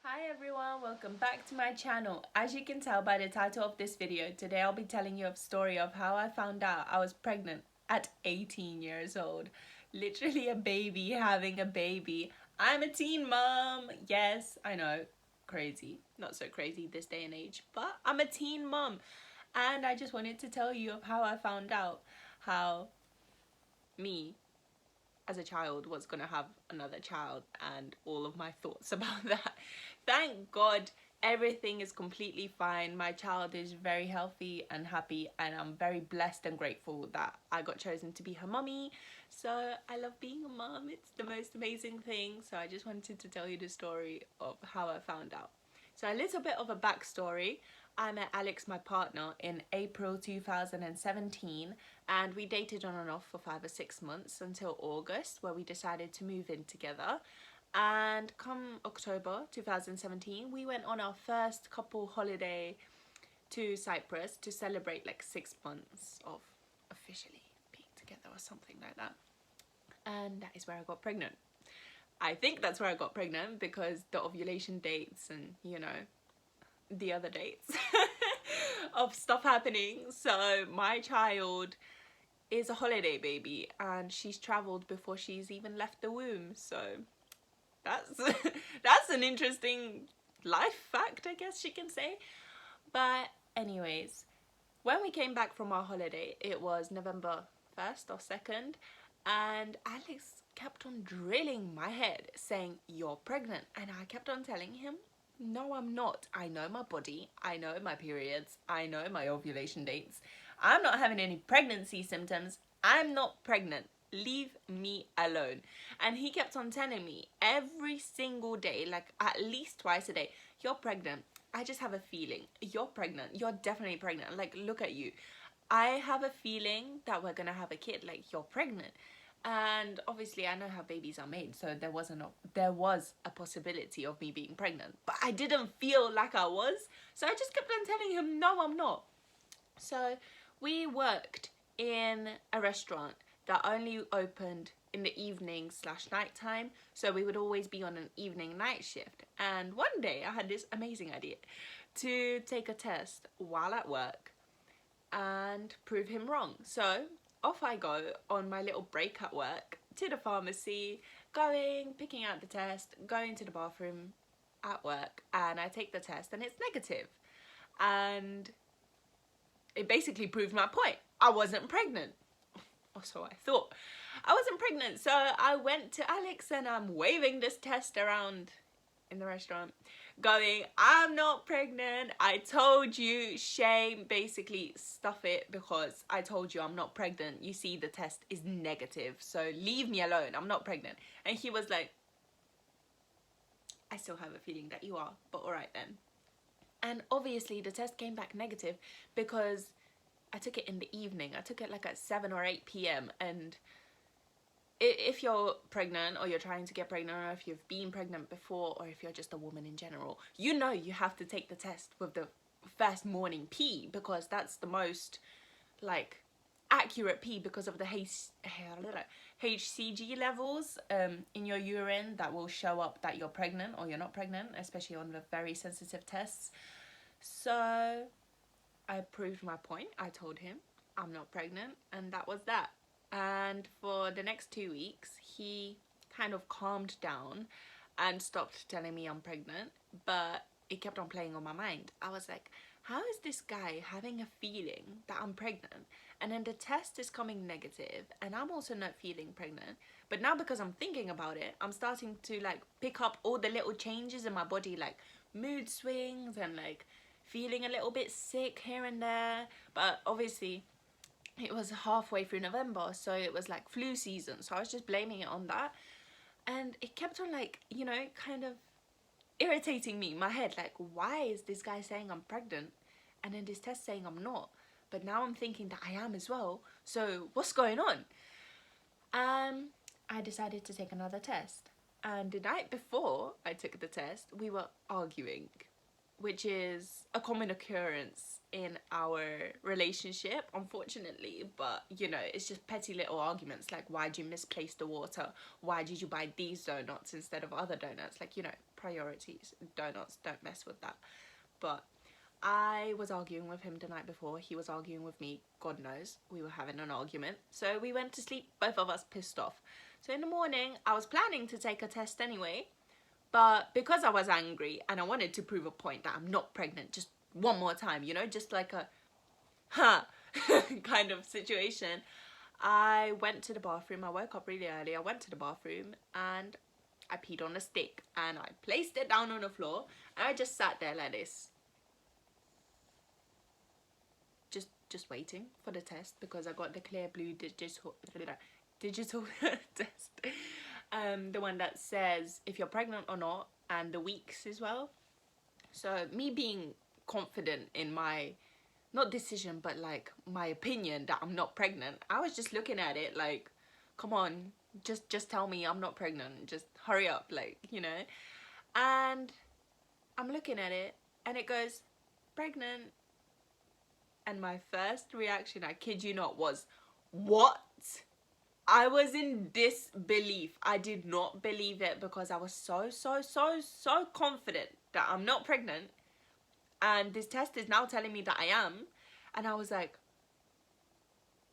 Hi everyone, welcome back to my channel. As you can tell by the title of this video, today I'll be telling you a story of how I found out I was pregnant at 18 years old. Literally a baby having a baby. I'm a teen mom. Yes, I know, crazy. Not so crazy this day and age, but I'm a teen mom. And I just wanted to tell you of how I found out how me as a child was going to have another child and all of my thoughts about that. Thank God everything is completely fine. My child is very healthy and happy, and I'm very blessed and grateful that I got chosen to be her mummy. So I love being a mum. It's the most amazing thing. So I just wanted to tell you the story of how I found out. So a little bit of a backstory. I met Alex, my partner, in April 2017, and we dated on and off for 5 or 6 months until August, where we decided to move in together. And come October 2017, we went on our first couple holiday to Cyprus to celebrate like 6 months of officially being together or something like that. And that is where I got pregnant. I think that's where I got pregnant because the ovulation dates and, you know, the other dates of stuff happening. So my child is a holiday baby and she's traveled before she's even left the womb. So that's that's an interesting life fact, I guess you can say. But anyways, when we came back from our holiday, it was November 1st or 2nd, and Alex kept on drilling my head saying, "You're pregnant." And I kept on telling him, "No, I'm not. I know my body. I know my periods. I know my ovulation dates. I'm not having any pregnancy symptoms. I'm not pregnant. Leave me alone." And he kept on telling me every single day, like at least twice a day, "You're pregnant. I just have a feeling. You're pregnant. You're definitely pregnant. Like, look at you. I have a feeling that we're gonna have a kid. Like, you're pregnant." And obviously I know how babies are made, so there was a possibility of me being pregnant, but I didn't feel like I was. So I just kept on telling him, "No, I'm not." So we worked in a restaurant that only opened in the evening slash night time, so we would always be on an evening night shift. And one day I had this amazing idea to take a test while at work and prove him wrong. So off I go on my little break at work to the pharmacy, picking out the test, going to the bathroom at work, and I take the test and it's negative. And it basically proved my point. I wasn't pregnant. Or so I thought. I wasn't pregnant. So I went to Alex and I'm waving this test around in the restaurant going, "I'm not pregnant. I told you, shame, basically stuff it because I told you I'm not pregnant. You see, the test is negative. So leave me alone. I'm not pregnant." And he was like, "I still have a feeling that you are, but all right then." And obviously the test came back negative because I took it in the evening. I took it like at 7 or 8 p.m. And if you're pregnant or you're trying to get pregnant, or if you've been pregnant before, or if you're just a woman in general, you know you have to take the test with the first morning pee because that's the most like accurate pee because of the HCG levels in your urine that will show up that you're pregnant or you're not pregnant, especially on the very sensitive tests. So I proved my point. I told him I'm not pregnant, and that was that. And for the next 2 weeks, he kind of calmed down and stopped telling me I'm pregnant, but it kept on playing on my mind. I was like, how is this guy having a feeling that I'm pregnant? And then the test is coming negative, and I'm also not feeling pregnant. But now because I'm thinking about it, I'm starting to like pick up all the little changes in my body, like mood swings and like feeling a little bit sick here and there. But obviously it was halfway through November, so it was like flu season, so I was just blaming it on that. And it kept on like, you know, kind of irritating me, my head, like, why is this guy saying I'm pregnant and then this test saying I'm not? But now I'm thinking that I am as well, so what's going on? I decided to take another test, and the night before I took the test we were arguing, which is a common occurrence in our relationship, unfortunately. But you know, it's just petty little arguments like, why did you misplace the water? Why did you buy these donuts instead of other donuts? Like, you know, priorities. Don't mess with that. But I was arguing with him the night before. He was arguing with me. God knows, we were having an argument. So we went to sleep, both of us pissed off. So in the morning, I was planning to take a test anyway. But because I was angry and I wanted to prove a point that I'm not pregnant just one more time, you know, just like a kind of situation, I went to the bathroom. I woke up really early. I went to the bathroom and I peed on a stick and I placed it down on the floor and I just sat there like this. Just waiting for the test because I got the Clearblue digital test. The one that says if you're pregnant or not and the weeks as well. So me being confident in my, not decision, but like my opinion that I'm not pregnant, I was just looking at it like, come on, just tell me I'm not pregnant, just hurry up, like, you know. And I'm looking at it and it goes pregnant, and my first reaction, I kid you not, was what? I was in disbelief. I did not believe it because I was so confident that I'm not pregnant, and this test is now telling me that I am. And I was like,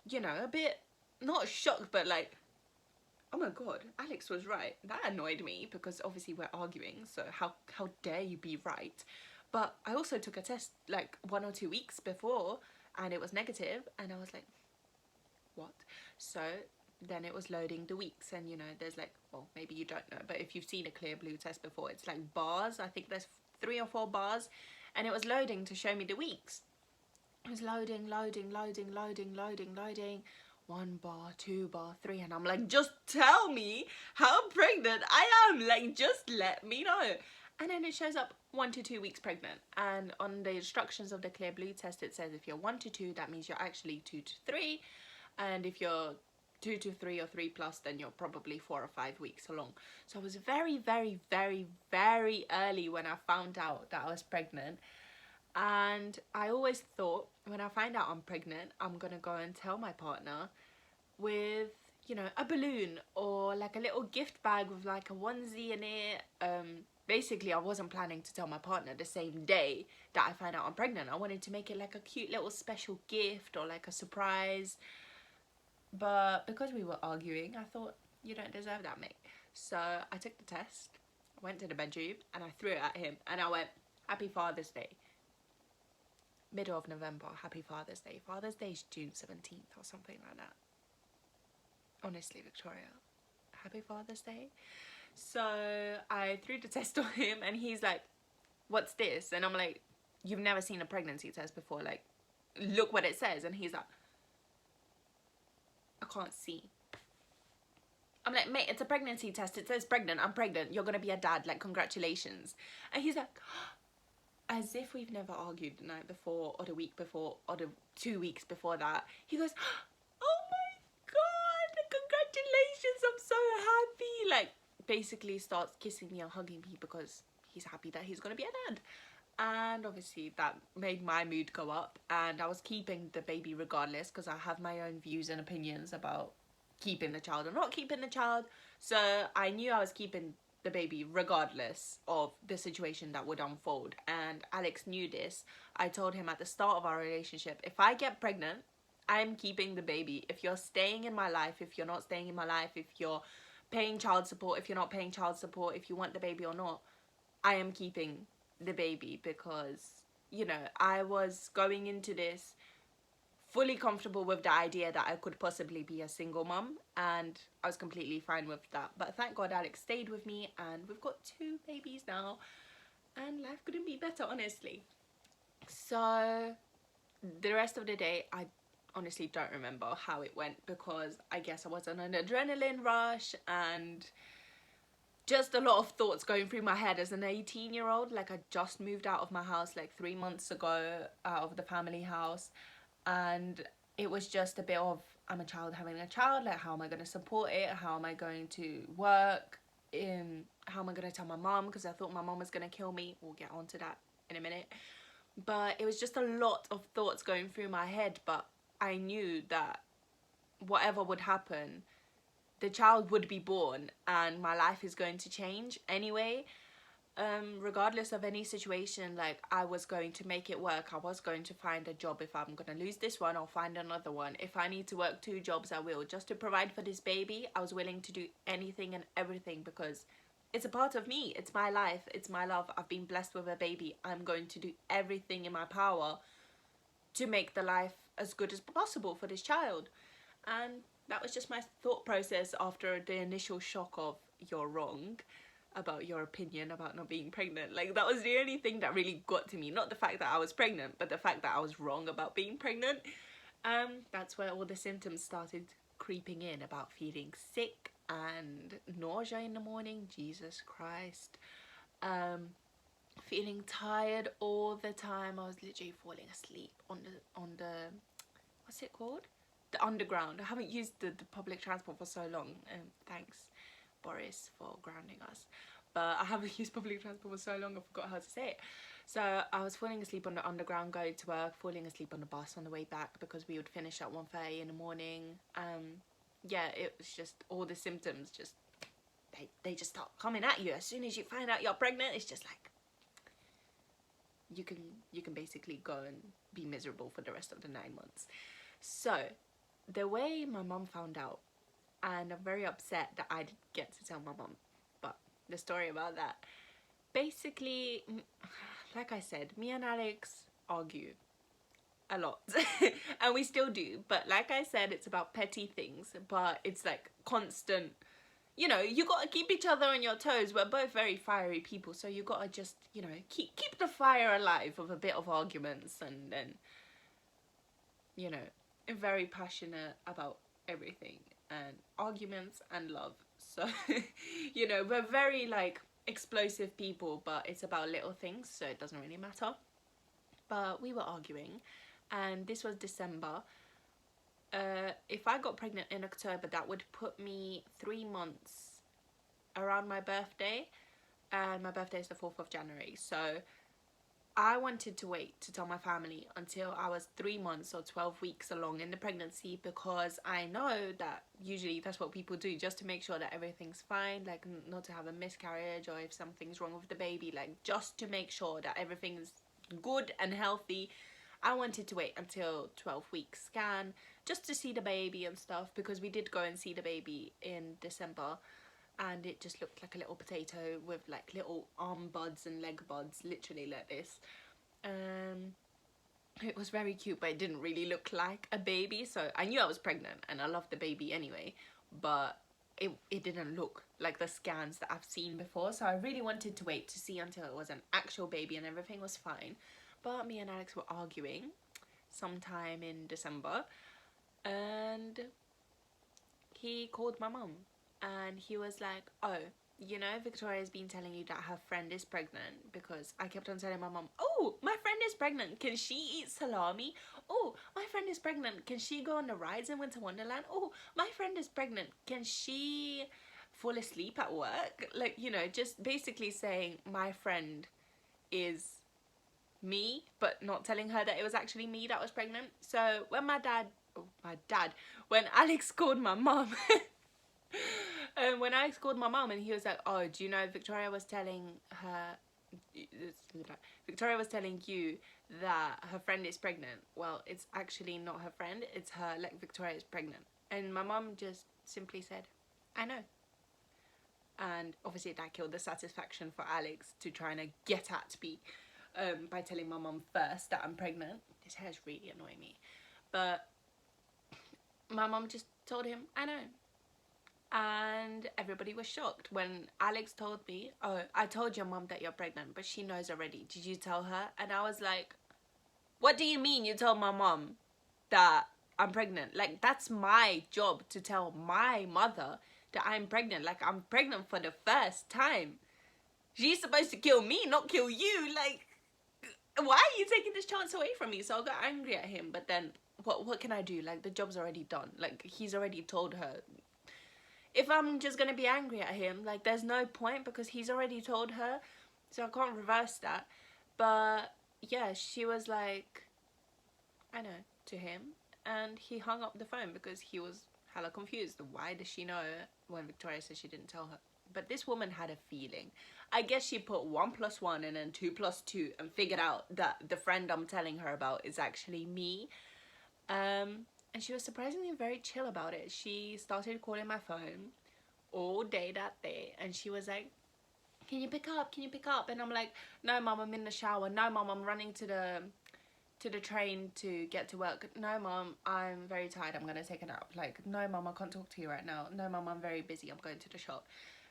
you know, a bit, not shocked, but like, oh my god, Alex was right. That annoyed me because obviously we're arguing, so how dare you be right. But I also took a test like 1 or 2 weeks before and it was negative, and I was like, what? So then it was loading the weeks, and you know, there's like, well, maybe you don't know, but if you've seen a Clearblue test before, it's like bars. I think there's 3 or 4 bars, and it was loading to show me the weeks. It was loading. 1 bar, 2 bar, 3, and I'm like, just tell me how pregnant I am, like, just let me know. And then it shows up 1 to 2 weeks pregnant, and on the instructions of the Clearblue test it says if you're 1 to 2, that means you're actually 2 to 3, and if you're 2 to 3 or 3 plus, then you're probably 4 or 5 weeks along. So I was very early when I found out that I was pregnant. And I always thought, when I find out I'm pregnant, I'm gonna go and tell my partner with, you know, a balloon or like a little gift bag with like a onesie in it. Basically, I wasn't planning to tell my partner the same day that I find out I'm pregnant. I wanted to make it like a cute little special gift or like a surprise. But because we were arguing, I thought, you don't deserve that, mate. So I took the test, I went to the bedroom and I threw it at him and I went, Happy Father's Day. Middle of November, Happy Father's Day. Father's Day is June 17th or something like that. Honestly, Victoria, Happy Father's Day. So I threw the test on him and he's like, what's this? And I'm like, you've never seen a pregnancy test before, like, look what it says. And he's like, I can't see. I'm like, mate, it's a pregnancy test. It says pregnant. I'm pregnant. You're gonna be a dad. Like, congratulations. And he's like, as if we've never argued the night before or the week before or the 2 weeks before that. He goes, oh my god, congratulations, I'm so happy. Like, basically starts kissing me and hugging me because he's happy that he's gonna be a dad. And obviously that made my mood go up, and I was keeping the baby regardless because I have my own views and opinions about keeping the child or not keeping the child. So I knew I was keeping the baby regardless of the situation that would unfold, and Alex knew this. I told him at the start of our relationship, if I get pregnant, I'm keeping the baby. If you're staying in my life, if you're not staying in my life, if you're paying child support, if you're not paying child support, if you want the baby or not, I am keeping the baby, because, you know, I was going into this fully comfortable with the idea that I could possibly be a single mum, and I was completely fine with that. But thank God Alex stayed with me, and we've got 2 babies now, and life couldn't be better, honestly. So the rest of the day, I honestly don't remember how it went, because I guess I was on an adrenaline rush and just a lot of thoughts going through my head as an 18-year-old. Like, I just moved out of my house like 3 months ago, out of the family house, and it was just a bit of, I'm a child having a child, like, how am I going to support it? How am I going to work? How am I going to tell my mum? Because I thought my mum was going to kill me. We'll get onto that in a minute. But it was just a lot of thoughts going through my head, but I knew that whatever would happen, the child would be born and my life is going to change anyway. regardless of any situation, like, I was going to make it work. I was going to find a job. If I'm gonna lose this one, I'll find another one. If I need to work 2 jobs, I will, just to provide for this baby. I was willing to do anything and everything because it's a part of me. It's my life, it's my love. I've been blessed with a baby. I'm going to do everything in my power to make the life as good as possible for this child. And that was just my thought process after the initial shock of, you're wrong about your opinion about not being pregnant. Like, that was the only thing that really got to me. Not the fact that I was pregnant, but the fact that I was wrong about being pregnant. That's where all the symptoms started creeping in, about feeling sick and nausea in the morning. Jesus Christ. Feeling tired all the time. I was literally falling asleep on the what's it called? The underground. I haven't used the public transport for so long. Thanks, Boris, for grounding us. But I haven't used public transport for so long, I forgot how to say it. So I was falling asleep on the underground going to work, falling asleep on the bus on the way back because we would finish at 1:30 in the morning. Yeah, it was just all the symptoms just, they just start coming at you. As soon as you find out you're pregnant, it's just like, you can basically go and be miserable for the rest of the 9 months. So the way my mum found out, and I'm very upset that I didn't get to tell my mum, but the story about that, basically, like I said, me and Alex argue a lot and we still do, but like I said, it's about petty things, but it's like constant. You know, you gotta keep each other on your toes. We're both very fiery people, so you gotta just, you know, keep the fire alive of a bit of arguments, and then, you know, very passionate about everything, and arguments and love. So you know, we're very like explosive people, but it's about little things, so it doesn't really matter. But we were arguing, and this was December. If I got pregnant in October, that would put me 3 months around my birthday, and my birthday is the 4th of January. So I wanted to wait to tell my family until I was 3 months or 12 weeks along in the pregnancy, because I know that usually that's what people do, just to make sure that everything's fine, like not to have a miscarriage, or if something's wrong with the baby, like just to make sure that everything's good and healthy. I wanted to wait until 12 weeks scan just to see the baby and stuff, because we did go and see the baby in December, and it just looked like a little potato with like little arm buds and leg buds, literally like this. It was very cute, but it didn't really look like a baby, so I knew I was pregnant and I loved the baby anyway, but it didn't look like the scans that I've seen before, so I really wanted to wait to see until it was an actual baby and everything was fine. But me and Alex were arguing sometime in December, and he called my mum, and he was like, oh, you know, Victoria's been telling you that her friend is pregnant, because I kept on telling my mum, oh, my friend is pregnant, can she eat salami? Oh, my friend is pregnant, can she go on the rides in Winter Wonderland? Oh, my friend is pregnant, can she fall asleep at work? Like, you know, just basically saying my friend is me, but not telling her that it was actually me that was pregnant. So when when Alex called my mum, when Alex called my mum, and he was like, oh, do you know Victoria was telling you that her friend is pregnant? Well, it's actually not her friend, it's her, like, Victoria is pregnant. And my mum just simply said, I know. And obviously that killed the satisfaction for Alex to try and get at me by telling my mum first that I'm pregnant. This hair's really annoying me. But my mum just told him, I know. And everybody was shocked when Alex told me, oh, I told your mum that you're pregnant, but she knows already. Did you tell her? And I was like, what do you mean you told my mum that I'm pregnant? Like, that's my job to tell my mother that I'm pregnant. Like, I'm pregnant for the first time. She's supposed to kill me, not kill you. Like, why are you taking this chance away from me? So I got angry at him, but then what can I do? Like, the job's already done. Like, he's already told her. If I'm just gonna be angry at him, like, there's no point, because he's already told her, so I can't reverse that. But yeah, she was like, I know, to him, and he hung up the phone because he was hella confused. Why does she know when Victoria said she didn't tell her? But this woman had a feeling. I guess she put 1 + 1 and then 2 + 2 and figured out that the friend I'm telling her about is actually me. And she was surprisingly very chill about it. She started calling my phone all day that day, and she was like, can you pick up? Can you pick up? And I'm like, no, mom, I'm in the shower. No, mom, I'm running to the train to get to work. No, mom, I'm very tired. I'm gonna take a nap. Like, no, mom, I can't talk to you right now. No, mom, I'm very busy. I'm going to the shop.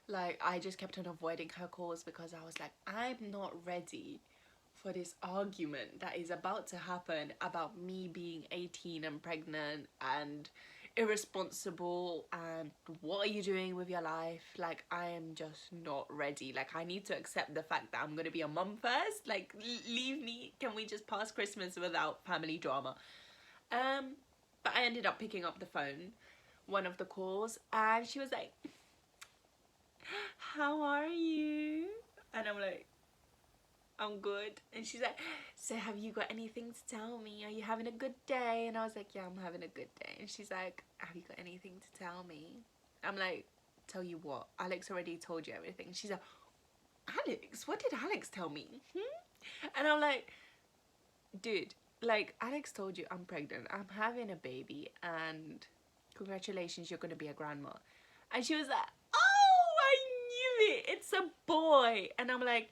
Like, I just kept on avoiding her calls because I was like, I'm not ready for this argument that is about to happen about me being 18 and pregnant and irresponsible, and what are you doing with your life? Like, I am just not ready. Like, I need to accept the fact that I'm gonna be a mum first. Like, leave me. Can we just pass Christmas without family drama? But I ended up picking up the phone, one of the calls, and she was like, how are you? And I'm like, I'm good. And she's like, so have you got anything to tell me? Are you having a good day? And I was like, yeah, I'm having a good day. And she's like, have you got anything to tell me? I'm like, tell you what? Alex already told you everything. She's like, Alex? What did Alex tell me? And I'm like, dude, like, Alex told you I'm pregnant. I'm having a baby, and congratulations, you're gonna be a grandma. And she was like, oh, I knew it. It's a boy. And I'm like,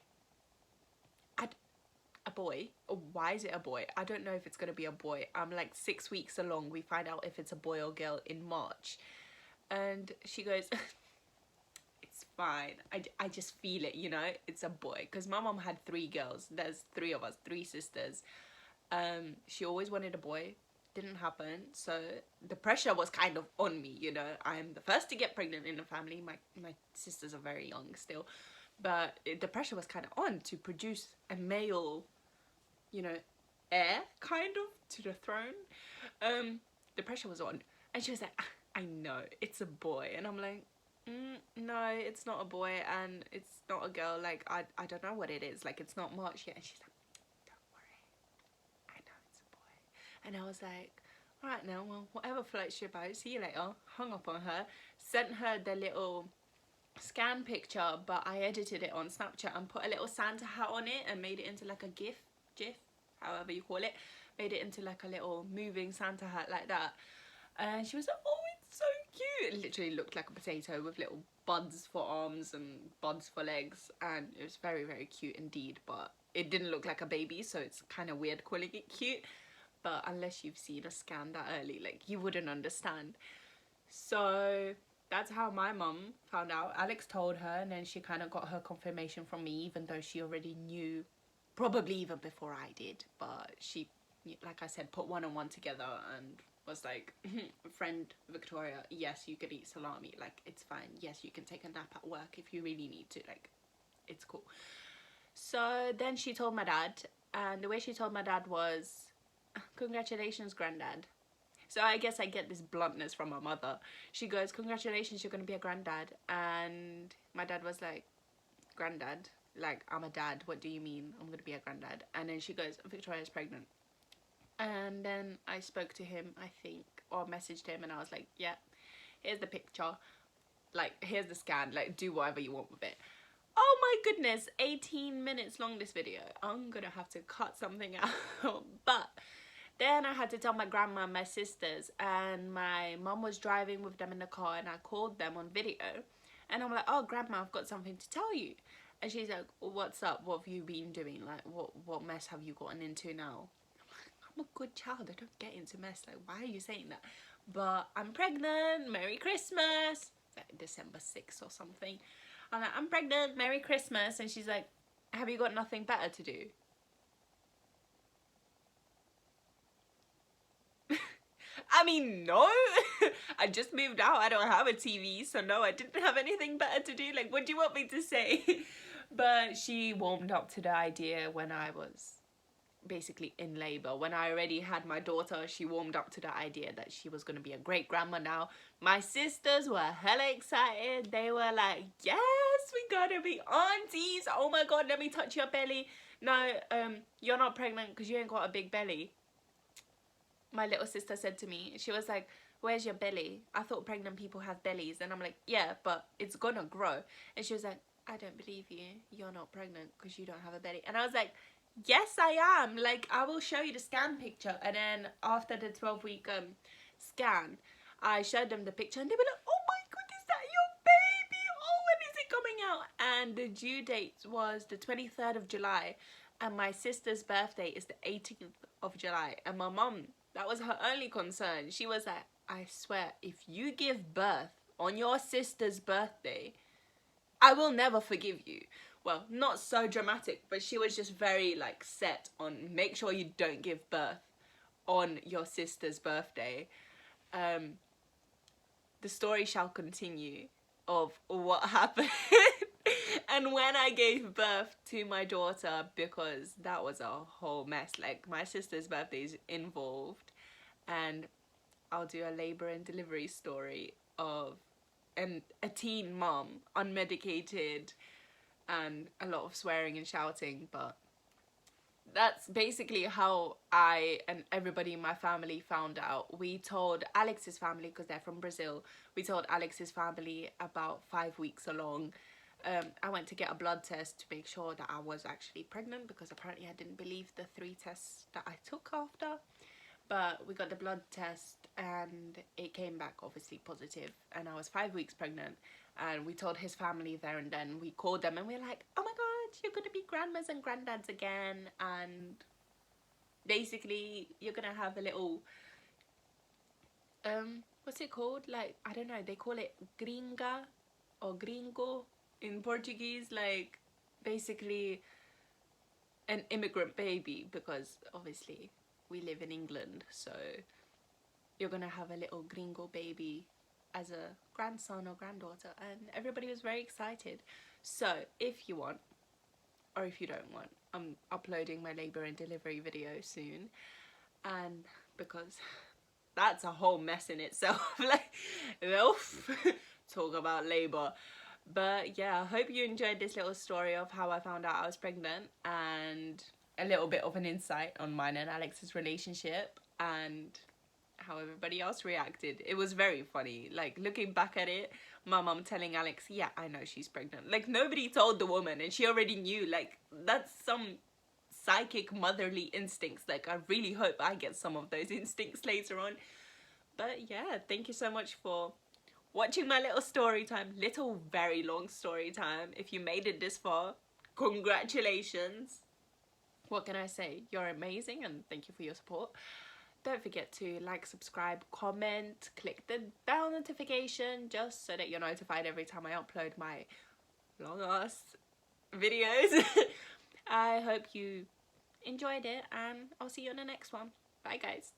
a boy? Why is it a boy? I don't know if it's gonna be a boy. I'm like 6 weeks along. We find out if it's a boy or girl in March. And she goes, it's fine. I just feel it, you know? It's a boy. Because my mom had 3 girls. There's 3 of us, 3 sisters. She always wanted a boy. Didn't happen. So the pressure was kind of on me, you know? I'm the first to get pregnant in the family. My sisters are very young still. But the pressure was kind of on to produce a male, you know, heir, kind of, to the throne. The pressure was on. And she was like, I know, it's a boy. And I'm like, no, it's not a boy, and it's not a girl. Like, I don't know what it is. Like, it's not March yet. And she's like, don't worry, I know it's a boy. And I was like, all right now, well, whatever floats your boat. See you later. Hung up on her. Sent her the little scan picture, but I edited it on Snapchat and put a little Santa hat on it and made it into like a gif, however you call it. Made it into like a little moving Santa hat like that. And she was like, oh, it's so cute. It literally looked like a potato with little buds for arms and buds for legs, and it was very, very cute indeed. But it didn't look like a baby, so it's kind of weird calling it cute. But unless you've seen a scan that early, like, you wouldn't understand. So that's how my mum found out. Alex told her, and then she kind of got her confirmation from me, even though she already knew, probably even before I did. But she, like I said, put 1 and 1 together and was like, friend Victoria, yes, you can eat salami. Like, it's fine. Yes, you can take a nap at work if you really need to. Like, it's cool. So then she told my dad, and the way she told my dad was, congratulations, granddad. So I guess I get this bluntness from my mother. She goes, congratulations, you're going to be a granddad. And my dad was like, granddad? Like, I'm a dad. What do you mean I'm going to be a granddad? And then she goes, Victoria's pregnant. And then I spoke to him, I think, or messaged him, and I was like, yeah, here's the picture. Like, here's the scan. Like, do whatever you want with it. Oh my goodness, 18 minutes long this video. I'm going to have to cut something out. But then I had to tell my grandma and my sisters, and my mum was driving with them in the car, and I called them on video, and I'm like, oh, grandma, I've got something to tell you. And she's like, well, what's up? What have you been doing? Like, what mess have you gotten into now? I'm a good child. I don't get into mess. Like, why are you saying that? But I'm pregnant. Merry Christmas. Like December 6th or something. I'm like, I'm pregnant. Merry Christmas. And she's like, have you got nothing better to do? I mean, no. I just moved out. I don't have a TV, so no, I didn't have anything better to do. Like, what do you want me to say? But she warmed up to the idea when I was basically in labor. When I already had my daughter, she warmed up to the idea that she was going to be a great grandma now. My sisters were hella excited. They were like, yes, we gotta be aunties. Oh my god, let me touch your belly. No, you're not pregnant because you ain't got a big belly. My little sister said to me, she was like, where's your belly? I thought pregnant people have bellies. And I'm like, yeah, but it's gonna grow. And she was like, I don't believe you. You're not pregnant because you don't have a belly. And I was like, yes, I am. Like, I will show you the scan picture. And then after the 12-week scan, I showed them the picture and they were like, oh my god, is that your baby? Oh, when is it coming out? And the due date was the 23rd of July. And my sister's birthday is the 18th of July. And my mum, that was her only concern. She was like, I swear, if you give birth on your sister's birthday, I will never forgive you. Well, not so dramatic, but she was just very like set on make sure you don't give birth on your sister's birthday. The story shall continue of what happened and when I gave birth to my daughter, because that was a whole mess. Like, my sister's birthday is involved, and I'll do a labor and delivery story of a teen mom, unmedicated, and a lot of swearing and shouting. But that's basically how I and everybody in my family found out. We told Alex's family, because they're from Brazil, we told Alex's family about 5 weeks along. I went to get a blood test to make sure that I was actually pregnant, because apparently I didn't believe the 3 tests that I took after. But we got the blood test and it came back obviously positive, and I was 5 weeks pregnant. And we told his family there and then. We called them and we were like, oh my god, you're gonna be grandmas and granddads again, and basically you're gonna have a little what's it called, like, I don't know, they call it gringa or gringo in Portuguese, like basically an immigrant baby, because obviously we live in England, so you're gonna have a little gringo baby as a grandson or granddaughter. And everybody was very excited. So if you want, or if you don't want, I'm uploading my labor and delivery video soon, and because that's a whole mess in itself. Like, talk about labor. But yeah, I hope you enjoyed this little story of how I found out I was pregnant, and a little bit of an insight on mine and Alex's relationship, and how everybody else reacted. It was very funny. Like, looking back at it, my mum telling Alex, yeah, I know she's pregnant. Like, nobody told the woman and she already knew. Like, that's some psychic motherly instincts. Like, I really hope I get some of those instincts later on. But yeah, thank you so much for watching my little story time. Little, very long story time. If you made it this far, congratulations. What can I say? You're amazing, and thank you for your support. Don't forget to like, subscribe, comment, click the bell notification, just so that you're notified every time I upload my long ass videos. I hope you enjoyed it, and I'll see you in the next one. Bye guys.